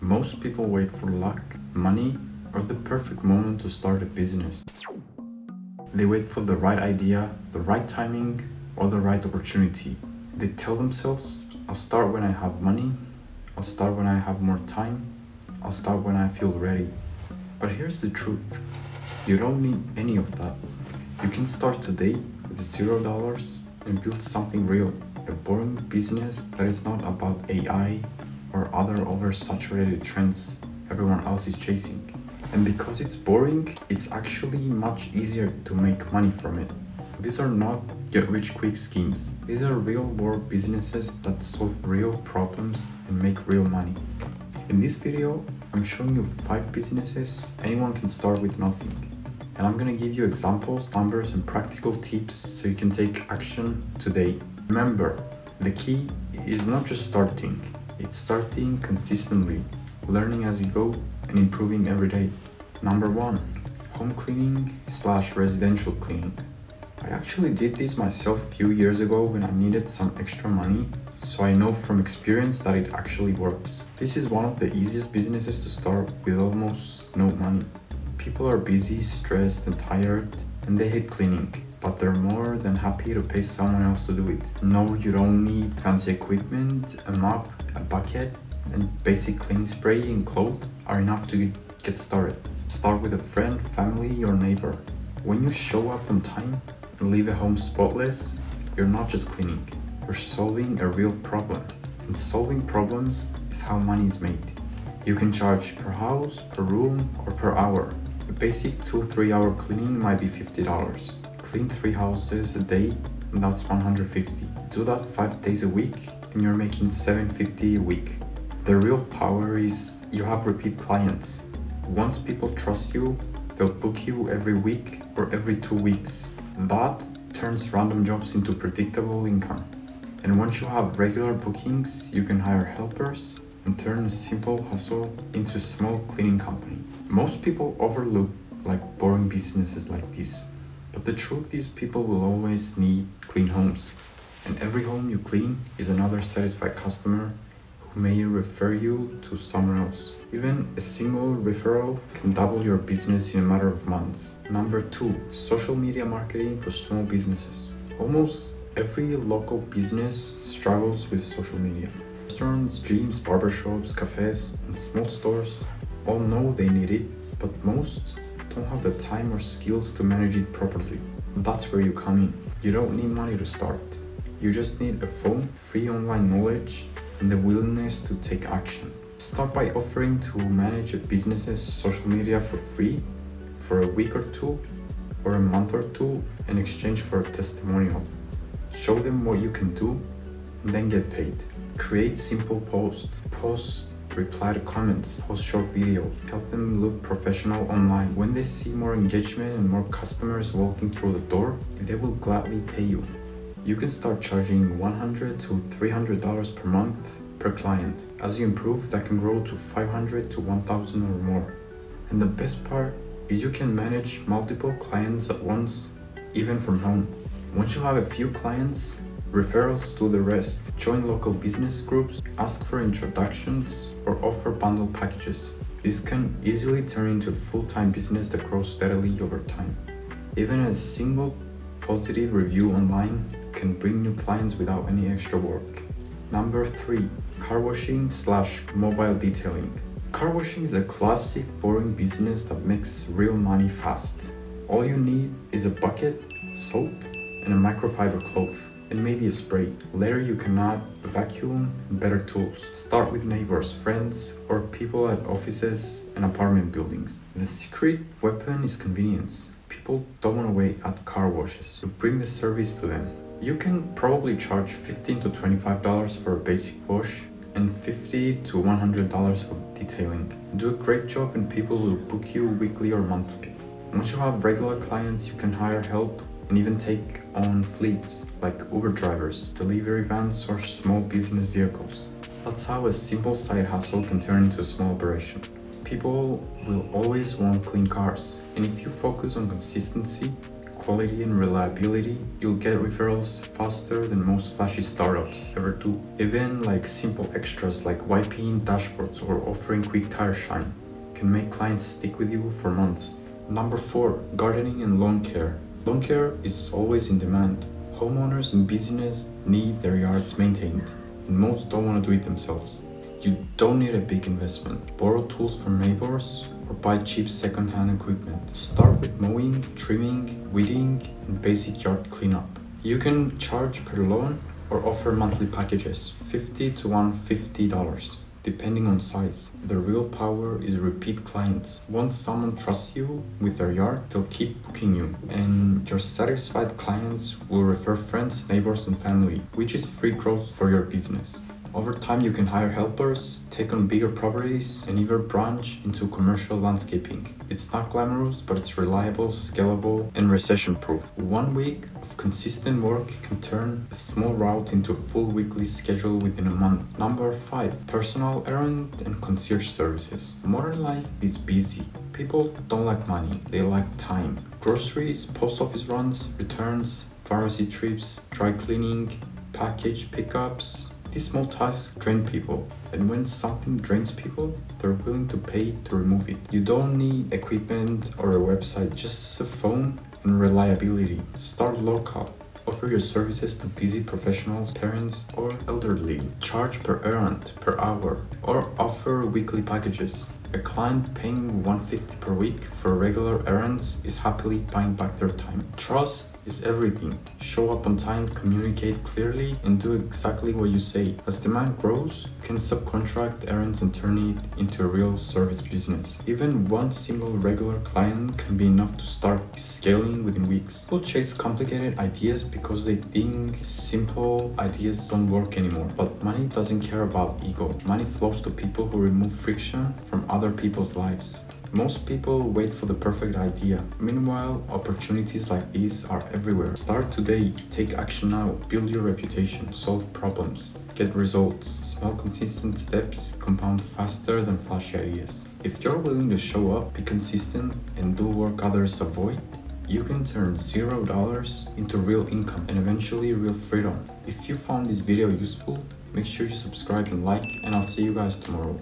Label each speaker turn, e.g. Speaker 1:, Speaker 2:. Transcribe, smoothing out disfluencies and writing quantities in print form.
Speaker 1: Most people wait for luck, money, or the perfect moment to start a business. They wait for the right idea, the right timing, or the right opportunity. They tell themselves, I'll start when I have money, I'll start when I have more time, I'll start when I feel ready. But here's the truth. You don't need any of that. You can start today with $0 and build something real. A boring business that is not about AI or other oversaturated trends everyone else is chasing. And because it's boring, it's actually much easier to make money from it. These are not get-rich-quick schemes. These are real-world businesses that solve real problems and make real money. In this video, I'm showing you 5 businesses anyone can start with nothing. And I'm gonna give you examples, numbers, and practical tips so you can take action today. Remember, the key is not just starting, it's starting consistently, learning as you go, and improving every day. Number 1, home cleaning / residential cleaning. I actually did this myself a few years ago when I needed some extra money, so I know from experience that it actually works. This is one of the easiest businesses to start with almost no money. People are busy, stressed, and tired, and they hate cleaning, but they're more than happy to pay someone else to do it. No, you don't need fancy equipment. A mop, a bucket, and basic cleaning spray and clothes are enough to get started. Start with a friend, family, or neighbor. When you show up on time and leave a home spotless, you're not just cleaning, you're solving a real problem. And solving problems is how money is made. You can charge per house, per room, or per hour. A basic 2-3 hour cleaning might be $50. Clean 3 houses a day, and that's $150. Do that 5 days a week, and you're making $750 a week. The real power is you have repeat clients. Once people trust you, they'll book you every week or every 2 weeks. That turns random jobs into predictable income. And once you have regular bookings, you can hire helpers and turn a simple hustle into a small cleaning company. Most people overlook boring businesses like this. But the truth is people will always need clean homes. And every home you clean is another satisfied customer who may refer you to someone else. Even a single referral can double your business in a matter of months. Number 2, social media marketing for small businesses. Almost every local business struggles with social media. Restaurants, gyms, barbershops, cafes, and small stores all know they need it, but most don't have the time or skills to manage it properly. That's where you come in. You don't need money to start. You just need a phone, free online knowledge, and the willingness to take action. Start by offering to manage a business's social media for free for a week or 2 or a month or 2 in exchange for a testimonial. Show them what you can do and then get paid. Create simple posts, reply to comments, post short videos, help them look professional online. When they see more engagement and more customers walking through the door, they will gladly pay you. You can start charging $100 to $300 per month per client. As you improve, that can grow to $500 to $1,000 or more. And the best part is you can manage multiple clients at once, even from home. Once you have a few clients, referrals do the rest. Join local business groups, ask for introductions, or offer bundle packages. This can easily turn into a full-time business that grows steadily over time. Even a single positive review online can bring new clients without any extra work. Number 3, car washing / mobile detailing. Car washing is a classic boring business that makes real money fast. All you need is a bucket, soap, and a microfiber cloth, and maybe a spray. Later you can add a vacuum and better tools. Start with neighbors, friends, or people at offices and apartment buildings. The secret weapon is convenience. People don't want to wait at car washes, so bring the service to them. You can probably charge $15 to $25 for a basic wash and $50 to $100 for detailing. Do a great job and people will book you weekly or monthly. Once you have regular clients, you can hire help and even take on fleets like Uber drivers, delivery vans, or small business vehicles. That's how a simple side hustle can turn into a small operation. People will always want clean cars, and if you focus on consistency, quality and reliability, you'll get referrals faster than most flashy startups ever do. Even like simple extras like wiping dashboards or offering quick tire shine can make clients stick with you for months. Number 4, gardening and lawn care. Lawn care is always in demand. Homeowners and business need their yards maintained, and most don't want to do it themselves. You don't need a big investment. Borrow tools from neighbors or buy cheap second-hand equipment. Start with mowing, trimming, weeding, and basic yard cleanup. You can charge per lawn or offer monthly packages, $50 to $150, depending on size. The real power is repeat clients. Once someone trusts you with their yard, they'll keep booking you, and your satisfied clients will refer friends, neighbors, and family, which is free growth for your business. Over time, you can hire helpers, take on bigger properties, and even branch into commercial landscaping. It's not glamorous, but it's reliable, scalable, and recession-proof. 1 week of consistent work can turn a small route into a full weekly schedule within a month. Number 5, personal errand and concierge services. Modern life is busy. People don't like money, they like time. Groceries, post office runs, returns, pharmacy trips, dry cleaning, package pickups. These small tasks drain people, and when something drains people, they're willing to pay to remove it. You don't need equipment or a website, just a phone and reliability. Start local. Offer your services to busy professionals, parents, or elderly. Charge per errand, per hour, or offer weekly packages. A client paying $150 per week for regular errands is happily buying back their time. Trust is everything. Show up on time, communicate clearly, and do exactly what you say. As demand grows, you can subcontract errands and turn it into a real service business. Even one single regular client can be enough to start scaling within weeks. People chase complicated ideas because they think simple ideas don't work anymore. But money doesn't care about ego. Money flows to people who remove friction from other people's lives. Most people wait for the perfect idea. Meanwhile, opportunities like these are everywhere. Start today, take action now, build your reputation, solve problems, get results. Small consistent steps compound faster than flashy ideas. If you're willing to show up, be consistent, and do work others avoid, you can turn $0 into real income and eventually real freedom. If you found this video useful, make sure you subscribe and like, and I'll see you guys tomorrow.